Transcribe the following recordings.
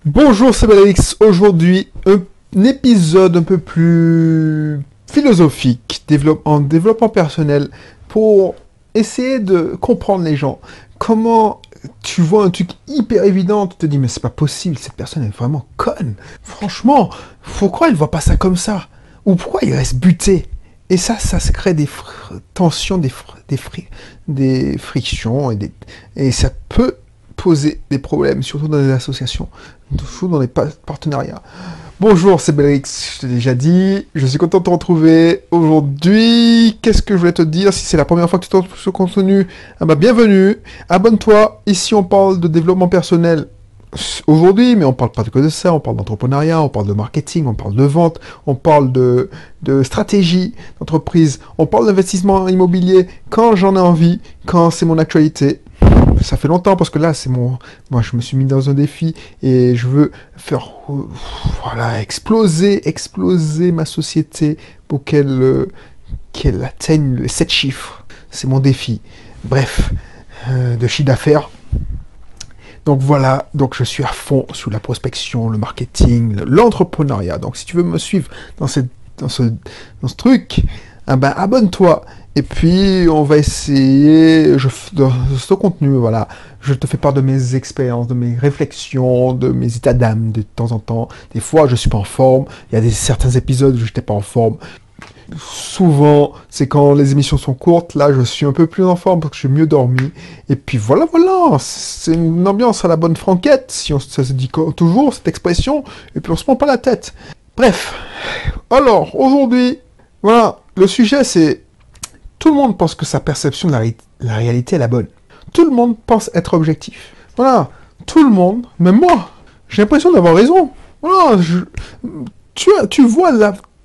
Bonjour, c'est Balix. Aujourd'hui, un épisode un peu plus philosophique en développement personnel pour essayer de comprendre les gens. Comment tu vois un truc hyper évident, tu te dis mais c'est pas possible, cette personne est vraiment conne. Franchement, pourquoi il voit pas ça comme ça? Ou pourquoi il reste buté? Et ça se crée des tensions, des frictions et ça peut poser des problèmes, surtout dans les associations, surtout dans les partenariats. Bonjour, c'est Belrix, je t'ai déjà dit, je suis content de te retrouver aujourd'hui. Qu'est-ce que je voulais te dire? Si c'est la première fois que tu trouves ce contenu, ah bah bienvenue, abonne-toi. Ici on parle de développement personnel aujourd'hui, mais on parle pas que de ça, on parle d'entrepreneuriat, on parle de marketing, on parle de vente, on parle de stratégie d'entreprise, on parle d'investissement immobilier quand j'en ai envie, quand c'est mon actualité. Ça fait longtemps parce que là, moi, je me suis mis dans un défi et je veux faire, voilà, exploser ma société pour qu'elle atteigne les 7 chiffres. C'est mon défi. Bref, de chiffre d'affaires. Donc voilà, donc je suis à fond sur la prospection, le marketing, l'entrepreneuriat. Donc si tu veux me suivre dans ce truc, eh ben, abonne-toi. Et puis on va essayer, dans ce contenu, voilà, je te fais part de mes expériences, de mes réflexions, de mes états d'âme de temps en temps. Des fois je suis pas en forme, il y a certains épisodes où je n'étais pas en forme. Souvent, c'est quand les émissions sont courtes, là je suis un peu plus en forme parce que j'ai mieux dormi. Et puis voilà, c'est une ambiance à la bonne franquette, si ça se dit toujours, cette expression, et puis on se prend pas la tête. Bref, alors aujourd'hui, voilà, le sujet c'est, tout le monde pense que sa perception de la réalité est la bonne. Tout le monde pense être objectif. Voilà, tout le monde, même moi, j'ai l'impression d'avoir raison. Voilà, tu vois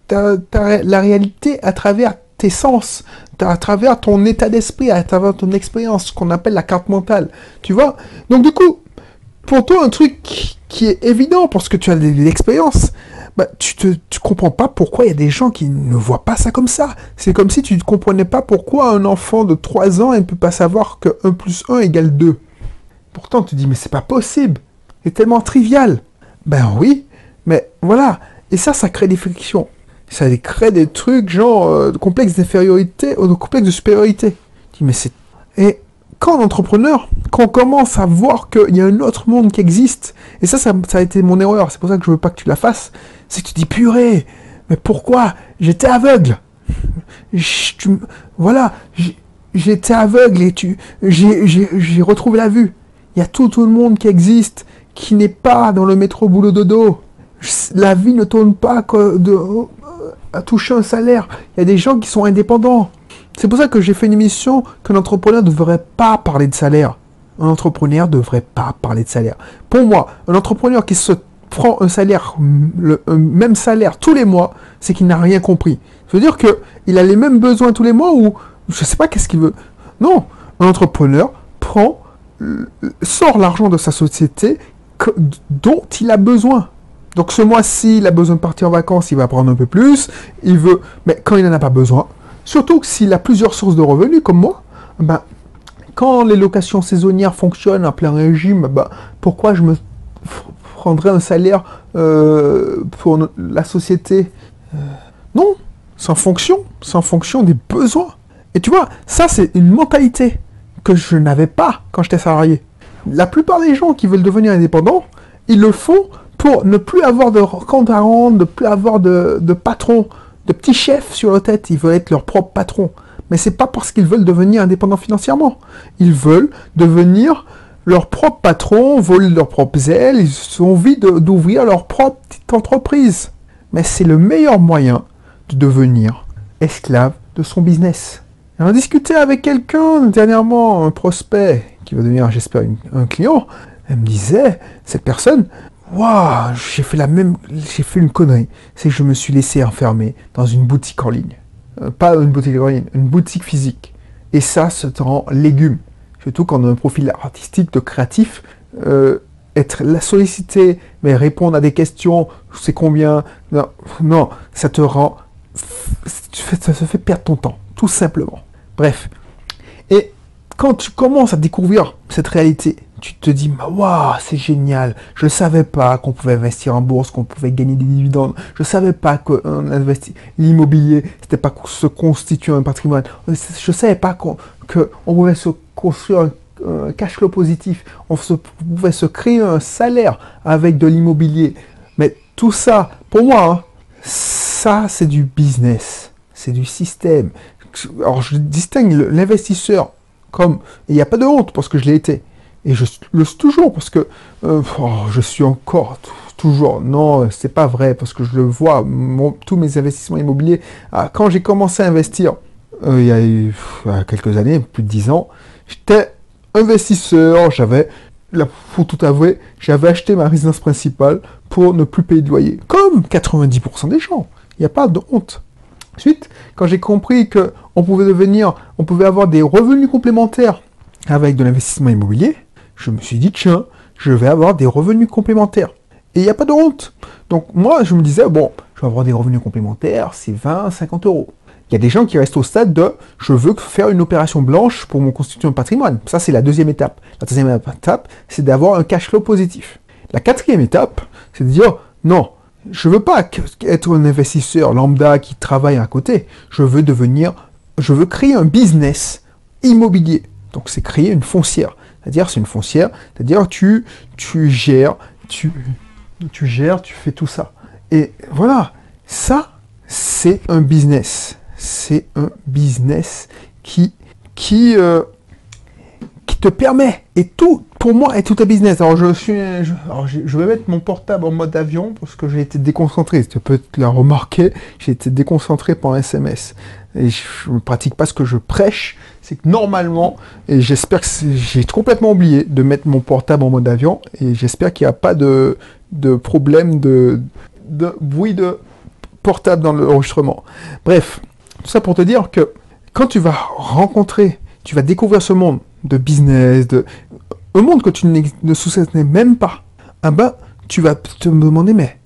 la réalité à travers tes sens, à travers ton état d'esprit, à travers ton expérience, ce qu'on appelle la carte mentale. Tu vois? Donc du coup, pour toi, un truc qui est évident parce que tu as de l'expérience, bah, tu comprends pas pourquoi il y a des gens qui ne voient pas ça comme ça. C'est comme si tu ne comprenais pas pourquoi un enfant de 3 ans ne peut pas savoir que 1 plus 1 égale 2. Pourtant, tu dis, mais c'est pas possible. C'est tellement trivial. Ben oui, mais voilà. Et ça crée des frictions. Ça crée des trucs genre de complexe d'infériorité ou de complexe de supériorité. Tu dis, mais c'est... Et quand entrepreneur, quand on commence à voir qu'il y a un autre monde qui existe, et ça a été mon erreur, c'est pour ça que je veux pas que tu la fasses, c'est que tu dis, purée, mais pourquoi? J'étais aveugle. Voilà, j'étais aveugle et j'ai retrouvé la vue. Il y a tout le monde qui existe, qui n'est pas dans le métro boulot dodo. La vie ne tourne pas à toucher un salaire. Il y a des gens qui sont indépendants. C'est pour ça que j'ai fait une émission qu'un entrepreneur ne devrait pas parler de salaire. Un entrepreneur ne devrait pas parler de salaire. Pour moi, un entrepreneur qui se prend un salaire, un même salaire tous les mois, c'est qu'il n'a rien compris. Ça veut dire qu'il a les mêmes besoins tous les mois ou je ne sais pas qu'est-ce qu'il veut. Non, un entrepreneur sort l'argent de sa société dont il a besoin. Donc ce mois-ci, il a besoin de partir en vacances, il va prendre un peu plus. Mais quand il n'en a pas besoin, surtout que s'il a plusieurs sources de revenus, comme moi, ben, quand les locations saisonnières fonctionnent en plein régime, ben, pourquoi je me prendrais un salaire pour la société Non, c'est en fonction des besoins. Et tu vois, ça c'est une mentalité que je n'avais pas quand j'étais salarié. La plupart des gens qui veulent devenir indépendants, ils le font pour ne plus avoir de compte à rendre, ne plus avoir de patron, de petits chefs sur la tête. Ils veulent être leur propre patron. Mais c'est pas parce qu'ils veulent devenir indépendants financièrement. Ils veulent devenir leur propre patron, voler leurs propres ailes. Ils ont envie d'ouvrir leur propre petite entreprise. Mais c'est le meilleur moyen de devenir esclave de son business. J'en ai discuté avec quelqu'un dernièrement, un prospect qui va devenir, j'espère, un client. Elle me disait, cette personne, waouh, j'ai fait une connerie. C'est que je me suis laissé enfermer dans une boutique en ligne. Pas une boutique en ligne, une boutique physique. Et ça te rend légume. Surtout quand on a un profil artistique, de créatif. Être sollicité, mais répondre à des questions, c'est combien. Non, ça te rend. Ça se fait perdre ton temps, tout simplement. Bref. Et quand tu commences à découvrir cette réalité, tu te dis, waouh, c'est génial, je ne savais pas qu'on pouvait investir en bourse, qu'on pouvait gagner des dividendes, je ne savais pas que l'immobilier, c'était pas se constituer un patrimoine, je ne savais pas qu'on pouvait se construire un cash flow positif, pouvait se créer un salaire avec de l'immobilier. Mais tout ça, pour moi, hein, ça c'est du business, c'est du système. Alors je distingue l'investisseur comme, il n'y a pas de honte parce que je l'ai été, et je le suis toujours parce que je suis encore toujours, non, c'est pas vrai parce que je le vois, tous mes investissements immobiliers, quand j'ai commencé à investir, il y a quelques années, plus de 10 ans, j'étais investisseur, pour tout avouer, j'avais acheté ma résidence principale pour ne plus payer de loyer, comme 90% des gens, il n'y a pas de honte. Ensuite, quand j'ai compris qu'on pouvait avoir des revenus complémentaires avec de l'investissement immobilier, je me suis dit, tiens, je vais avoir des revenus complémentaires. Et il n'y a pas de honte. Donc moi, je me disais, bon, je vais avoir des revenus complémentaires, c'est 20, 50 euros. Il y a des gens qui restent au stade de, je veux faire une opération blanche pour me constituer un patrimoine. Ça, c'est la deuxième étape. La troisième étape, c'est d'avoir un cash flow positif. La quatrième étape, c'est de dire, non, je veux pas être un investisseur lambda qui travaille à côté. Je veux créer un business immobilier. Donc c'est créer une foncière. C'est-à-dire tu gères, tu fais tout ça. Et voilà, ça c'est un business. C'est un business qui te permet, et tout, pour moi, est tout un business. Alors, je vais mettre mon portable en mode avion parce que j'ai été déconcentré. Tu peux la remarquer, j'ai été déconcentré par un SMS. Et je ne pratique pas ce que je prêche. C'est que normalement, et j'espère que j'ai complètement oublié de mettre mon portable en mode avion, et j'espère qu'il n'y a pas de problème de bruit de portable dans l'enregistrement. Bref, tout ça pour te dire que quand tu vas découvrir ce monde de business, un monde que tu ne soupçonnais même pas, tu vas te demander, mais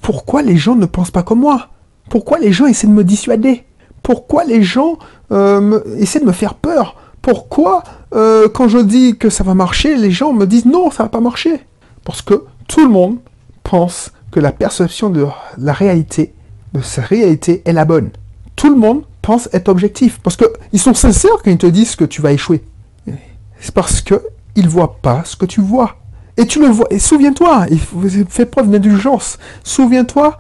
pourquoi les gens ne pensent pas comme moi? Pourquoi les gens essaient de me dissuader? Pourquoi les gens essaient de me faire peur? Pourquoi, quand je dis que ça va marcher, les gens me disent non, ça va pas marcher? Parce que tout le monde pense que la perception de la réalité, de sa réalité, est la bonne. Tout le monde pense être objectif. Parce qu'ils sont sincères quand ils te disent que tu vas échouer. C'est parce qu'ils ne voient pas ce que tu vois. Et tu le vois. Et souviens-toi, il fait preuve d'indulgence. Souviens-toi,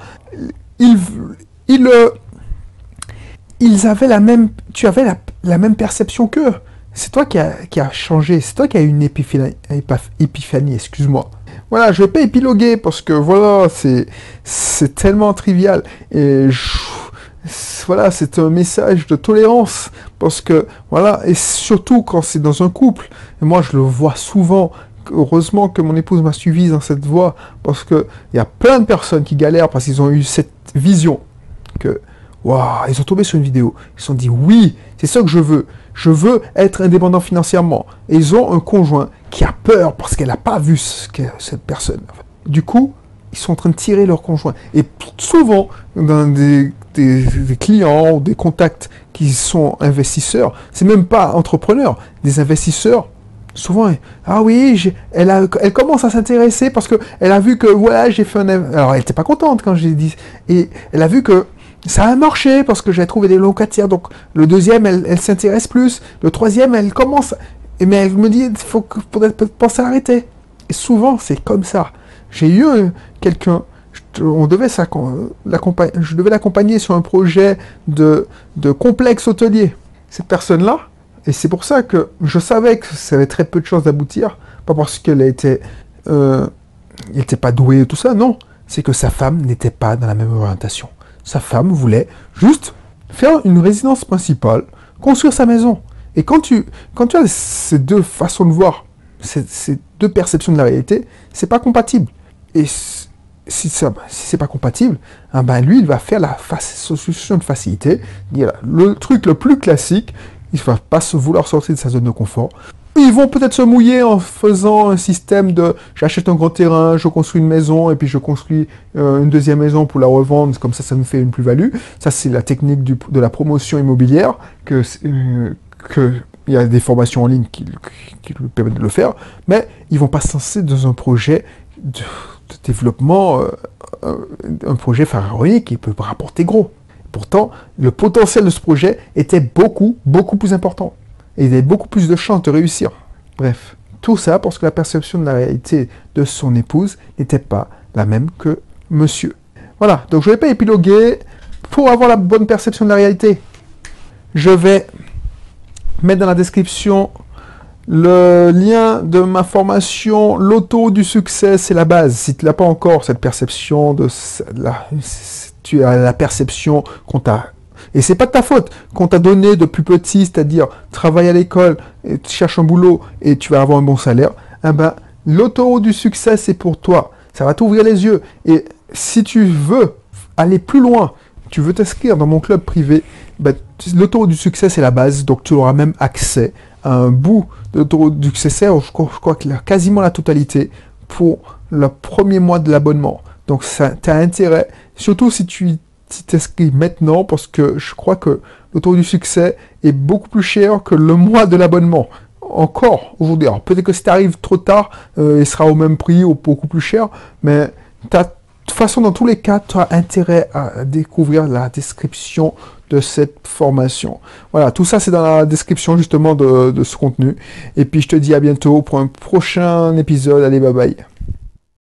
tu avais la même perception qu'eux. C'est toi qui a changé. C'est toi qui as eu une épiphanie, excuse-moi. Voilà, je vais pas épiloguer parce que voilà, c'est tellement trivial. Et voilà, c'est un message de tolérance parce que voilà, et surtout quand c'est dans un couple. Et moi, je le vois souvent. Heureusement que mon épouse m'a suivi dans cette voie parce que il y a plein de personnes qui galèrent parce qu'ils ont eu cette vision que waouh, ils ont tombé sur une vidéo. Ils se sont dit oui, c'est ça que je veux. Je veux être indépendant financièrement. Et ils ont un conjoint qui a peur parce qu'elle n'a pas vu cette personne. Du coup, ils sont en train de tirer leur conjoint. Et souvent, dans des clients ou des contacts qui sont investisseurs, c'est même pas entrepreneurs, des investisseurs, souvent, ah oui, elle commence à s'intéresser parce qu'elle a vu que, voilà, j'ai fait alors, elle n'était pas contente quand j'ai dit, et elle a vu que ça a marché parce que j'ai trouvé des locataires, donc le deuxième, elle s'intéresse plus, le troisième, elle commence, mais elle me dit, il faut peut-être penser à arrêter. Et souvent, c'est comme ça. J'ai eu quelqu'un, je devais l'accompagner sur un projet de complexe hôtelier. Cette personne-là, et c'est pour ça que je savais que ça avait très peu de chances d'aboutir, pas parce qu'elle était pas douée et tout ça, non. C'est que sa femme n'était pas dans la même orientation. Sa femme voulait juste faire une résidence principale, construire sa maison. Et quand tu as ces deux façons de voir, ces deux perceptions de la réalité, c'est pas compatible. Et si c'est pas compatible, lui, il va faire la solution de facilité, dire le truc le plus classique, il va pas vouloir sortir de sa zone de confort. Ils vont peut-être se mouiller en faisant un système de j'achète un grand terrain, je construis une maison et puis je construis une deuxième maison pour la revendre, comme ça me fait une plus-value. Ça, c'est la technique de la promotion immobilière qu'ils Il y a des formations en ligne qui lui permettent de le faire, mais ils vont pas se lancer dans un projet de développement, un projet pharaonique qui peut rapporter gros. Pourtant, le potentiel de ce projet était beaucoup plus important. Et il avait beaucoup plus de chances de réussir. Bref, tout ça parce que la perception de la réalité de son épouse n'était pas la même que monsieur. Voilà, donc je ne vais pas épiloguer. Pour avoir la bonne perception de la réalité, je vais mettre dans la description le lien de ma formation, l'auto du succès, c'est la base. Si tu n'as pas encore cette perception tu as la perception qu'on t'a, et c'est pas de ta faute, qu'on t'a donné depuis petit, c'est-à-dire travaille à l'école, et cherche un boulot et tu vas avoir un bon salaire. Eh ben, l'auto du succès, c'est pour toi. Ça va t'ouvrir les yeux. Et si tu veux aller plus loin, tu veux t'inscrire dans mon club privé, ben, l'autoroute du succès, c'est la base, donc tu auras même accès à un bout de l'autoroute du succès, je crois qu'il a quasiment la totalité, pour le premier mois de l'abonnement. Donc ça t'as intérêt, surtout si tu t'inscris maintenant, parce que je crois que l'autoroute du succès est beaucoup plus cher que le mois de l'abonnement. Encore aujourd'hui. Alors peut-être que si tu arrives trop tard, il sera au même prix ou beaucoup plus cher, mais de toute façon, dans tous les cas, tu as intérêt à découvrir la description de cette formation. Voilà, tout ça c'est dans la description justement de ce contenu. Et puis je te dis à bientôt pour un prochain épisode. Allez, bye bye.